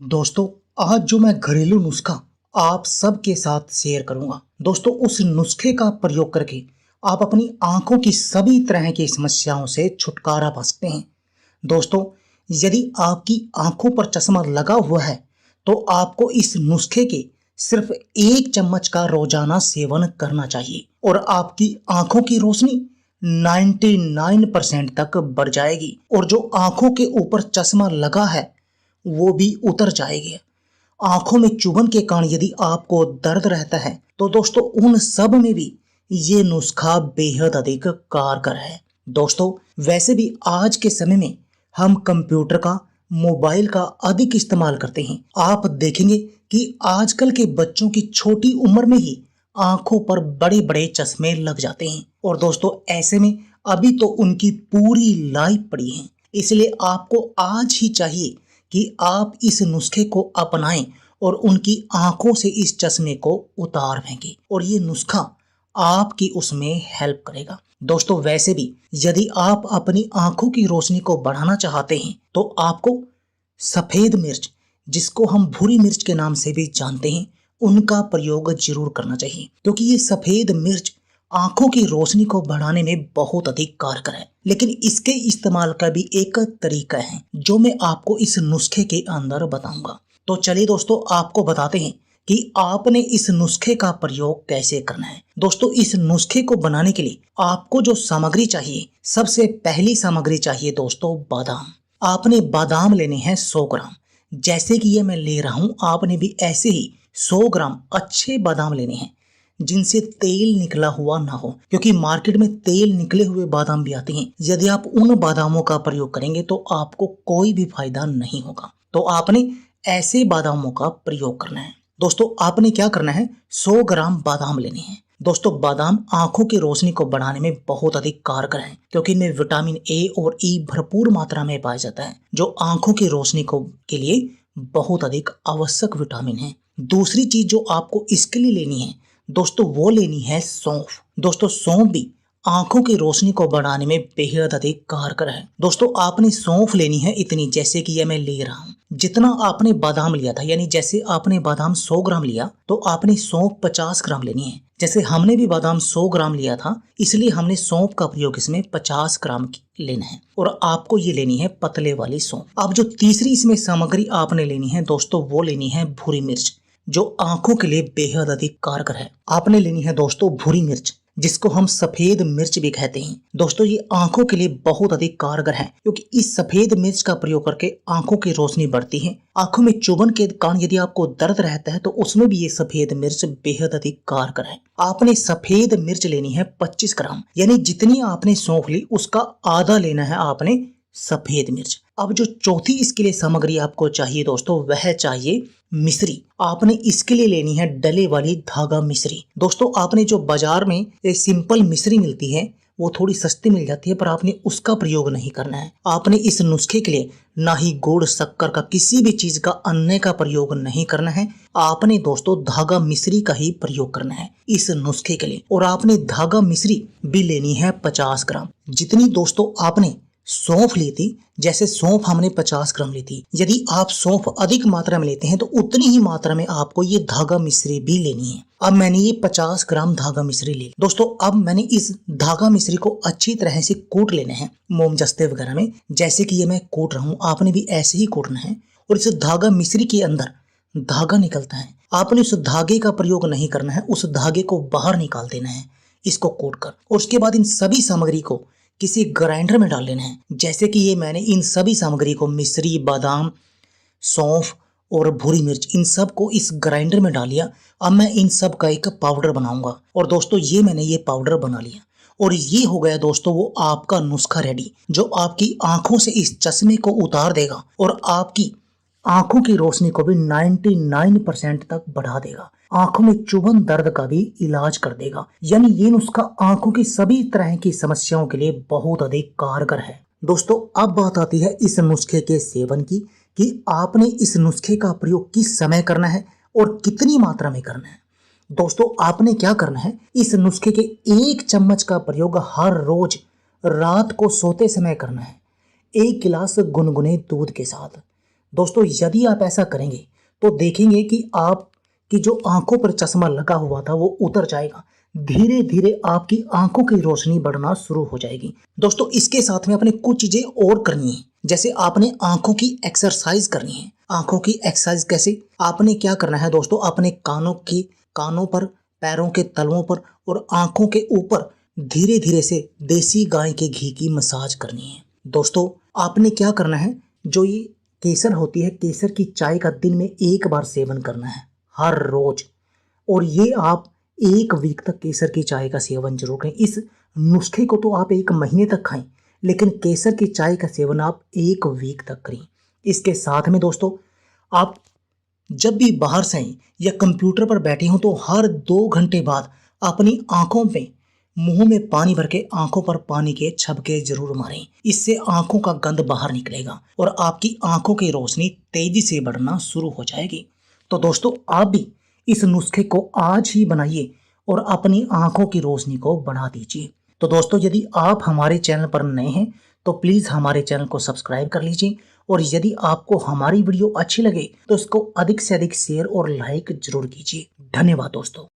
दोस्तों, आज जो मैं घरेलू नुस्खा आप सबके साथ शेयर करूंगा, दोस्तों उस नुस्खे का प्रयोग करके आप अपनी आंखों की सभी तरह की समस्याओं से छुटकारा पा सकते हैं। दोस्तों, यदि आपकी आंखों पर चश्मा लगा हुआ है तो आपको इस नुस्खे के सिर्फ 1 चम्मच का रोजाना सेवन करना चाहिए और आपकी आंखों की रोशनी 99% तक बढ़ जाएगी और जो आंखों के ऊपर चश्मा लगा है वो भी उतर जाएगी। आंखों में चुभन के कारण यदि आपको दर्द रहता है तो दोस्तों उन सब में भी ये नुस्खा बेहद अधिक कारगर है। दोस्तों, वैसे भी आज के समय में हम कंप्यूटर का, मोबाइल का अधिक इस्तेमाल करते हैं। आप देखेंगे कि आजकल के बच्चों की छोटी उम्र में ही आंखों पर बड़े बड़े चश्मे लग जाते हैं और दोस्तों ऐसे में अभी तो उनकी पूरी लाइफ पड़ी है। इसलिए आपको आज ही चाहिए कि आप इस नुस्खे को अपनाएं और उनकी आंखों से इस चश्मे को उतार फेंकें और ये नुस्खा आपकी उसमें हेल्प करेगा। दोस्तों, वैसे भी यदि आप अपनी आंखों की रोशनी को बढ़ाना चाहते हैं तो आपको सफेद मिर्च, जिसको हम भूरी मिर्च के नाम से भी जानते हैं, उनका प्रयोग जरूर करना चाहिए क्योंकि ये सफेद मिर्च आंखों की रोशनी को बढ़ाने में बहुत अधिक कारगर है। लेकिन इसके इस्तेमाल का भी एक तरीका है जो मैं आपको इस नुस्खे के अंदर बताऊंगा। तो चलिए दोस्तों, आपको बताते हैं कि आपने इस नुस्खे का प्रयोग कैसे करना है। दोस्तों, इस नुस्खे को बनाने के लिए आपको जो सामग्री चाहिए, सबसे पहली सामग्री चाहिए दोस्तों बादाम। आपने बादाम लेने हैं 100 ग्राम। जैसे कि ये मैं ले रहा हूं, आपने भी ऐसे ही 100 ग्राम अच्छे बादाम लेने हैं जिनसे तेल निकला हुआ ना हो, क्योंकि मार्केट में तेल निकले हुए बादाम भी आते हैं। यदि आप उन बादामों का प्रयोग करेंगे तो आपको कोई भी फायदा नहीं होगा। तो आपने ऐसे बादामों का प्रयोग करना है। दोस्तों, आपने क्या करना है, 100 ग्राम बादाम लेने हैं। दोस्तों, बादाम आंखों की रोशनी को बढ़ाने में बहुत अधिक कारगर है क्योंकि इनमें विटामिन ए और ई भरपूर मात्रा में पाया जाता है जो आंखों की रोशनी को के लिए बहुत अधिक आवश्यक विटामिन है। दूसरी चीज जो आपको इसके लिए लेनी है दोस्तों, वो लेनी है सौंफ। दोस्तों, सौंफ भी आंखों की रोशनी को बढ़ाने में बेहद अधिक कारगर है। दोस्तों, आपने सौंफ लेनी है इतनी, जैसे कि ये मैं ले रहा हूँ, जितना आपने बादाम लिया था, यानी जैसे आपने बादाम 100 ग्राम लिया तो आपने सौंफ 50 ग्राम लेनी है। जैसे हमने भी बादाम 100 ग्राम लिया था, इसलिए हमने सौंफ का प्रयोग इसमें 50 ग्राम लेना है और आपको ये लेनी है पतले वाली सौंफ। अब जो तीसरी इसमें सामग्री आपने लेनी है दोस्तों, वो लेनी है भूरी मिर्च, जो आंखों के लिए बेहद अधिक कारगर है। आपने लेनी है दोस्तों भूरी मिर्च, जिसको हम सफेद मिर्च भी कहते हैं। दोस्तों, ये आंखों के लिए बहुत अधिक कारगर है क्योंकि इस सफेद मिर्च का प्रयोग करके आंखों की रोशनी बढ़ती है। आंखों में चुभन के कारण यदि आपको दर्द रहता है तो उसमें भी ये सफेद मिर्च बेहद अधिक कारगर है। आपने सफेद मिर्च लेनी है 25 ग्राम, यानी जितनी आपने सौंफ ली उसका आधा लेना है आपने सफेद मिर्च। अब जो चौथी इसके लिए सामग्री आपको चाहिए दोस्तों, वह चाहिए मिश्री। आपने इसके लिए लेनी है डले वाली धागा मिश्री। दोस्तों, आपने जो बाजार में एक सिंपल मिश्री मिलती है वो थोड़ी सस्ती मिल जाती है, पर आपने उसका प्रयोग नहीं करना है। आपने इस नुस्खे के लिए ना ही गुड़, शक्कर का, किसी भी चीज का अन्य का प्रयोग नहीं करना है। आपने दोस्तों धागा मिश्री का ही प्रयोग करना है इस नुस्खे के लिए। और आपने धागा मिश्री भी लेनी है 50 ग्राम। जितनी दोस्तों आपने सौंफ ली थी, जैसे सौंफ हमने 50 ग्राम ली थी, यदि आप सौंफ अधिक मात्रा में लेते हैं तो उतनी ही मात्रा में आपको ये धागा मिश्री भी लेनी है। अब मैंने ये 50 ग्राम धागा मिश्री ली। दोस्तों, अब मैंने इस धागा मिश्री को अच्छी तरह से कूट लेना है मोम जस्ते वगैरह में, जैसे कि ये मैं कूट रहा हूँ, आपने भी ऐसे ही कूटना है। और इस धागा मिश्री के अंदर धागा निकलता है, आपने उस धागे का प्रयोग नहीं करना है, उस धागे को बाहर निकाल देना है इसको कूट कर। और उसके बाद इन सभी सामग्री को किसी ग्राइंडर में डाल लेना है। जैसे कि ये मैंने इन सभी सामग्री को, मिश्री, बादाम, सौंफ और भूरी मिर्च, इन सब को इस ग्राइंडर में डाल लिया। अब मैं इन सब का एक पाउडर बनाऊंगा और दोस्तों ये मैंने ये पाउडर बना लिया और ये हो गया दोस्तों वो आपका नुस्खा रेडी, जो आपकी आंखों से इस चश्मे को उतार देगा और आपकी आंखों की रोशनी को भी 99% तक बढ़ा देगा। आंखों में चुभन, दर्द का भी इलाज कर देगा। यानी ये नुस्खा आंखों की सभी तरह की समस्याओं के लिए बहुत अधिक कारगर है। दोस्तों, अब बात आती है इस नुस्खे के सेवन की, कि आपने इस नुस्खे का प्रयोग किस समय करना है और कितनी मात्रा में करना है। दोस्तों, आपने क्या करना है, इस नुस्खे के 1 चम्मच का प्रयोग हर रोज रात को सोते समय करना है, 1 गिलास गुनगुने दूध के साथ। दोस्तों यदि आप ऐसा करेंगे तो देखेंगे कि आपकी जो आंखों पर चश्मा लगा हुआ था वो उतर जाएगा। धीरे धीरे आपकी आंखों की रोशनी बढ़ना शुरू हो जाएगी। दोस्तों इसके साथ में आपने कुछ चीजें और करनी है, जैसे आपने आंखों की एक्सरसाइज करनी है। आंखों की एक्सरसाइज कैसे? आपने क्या करना है दोस्तों, अपने कानों पर, पैरों के तलवों पर और आंखों के ऊपर धीरे धीरे से देसी गाय के घी की मसाज करनी है। दोस्तों आपने क्या करना है, जो ये केसर होती है, केसर की चाय का दिन में 1 बार सेवन करना है हर रोज। और ये आप 1 वीक तक केसर की चाय का सेवन जरूर करें। इस नुस्खे को तो आप 1 महीने तक खाएं, लेकिन केसर की चाय का सेवन आप 1 वीक तक करें। इसके साथ में दोस्तों आप जब भी बाहर से आए या कंप्यूटर पर बैठे हों तो हर 2 घंटे बाद अपनी आंखों में, मुंह में पानी भर के आंखों पर पानी के छबके जरूर मारें। इससे आंखों का गंद बाहर निकलेगा और आपकी आंखों की रोशनी तेजी से बढ़ना शुरू हो जाएगी। तो दोस्तों आप भी इस नुस्खे को आज ही बनाइए और अपनी आंखों की रोशनी को बढ़ा दीजिए। तो दोस्तों यदि आप हमारे चैनल पर नए हैं तो प्लीज हमारे चैनल को सब्सक्राइब कर लीजिए, और यदि आपको हमारी वीडियो अच्छी लगे तो इसको अधिक से अधिक शेयर और लाइक जरूर कीजिए। धन्यवाद दोस्तों।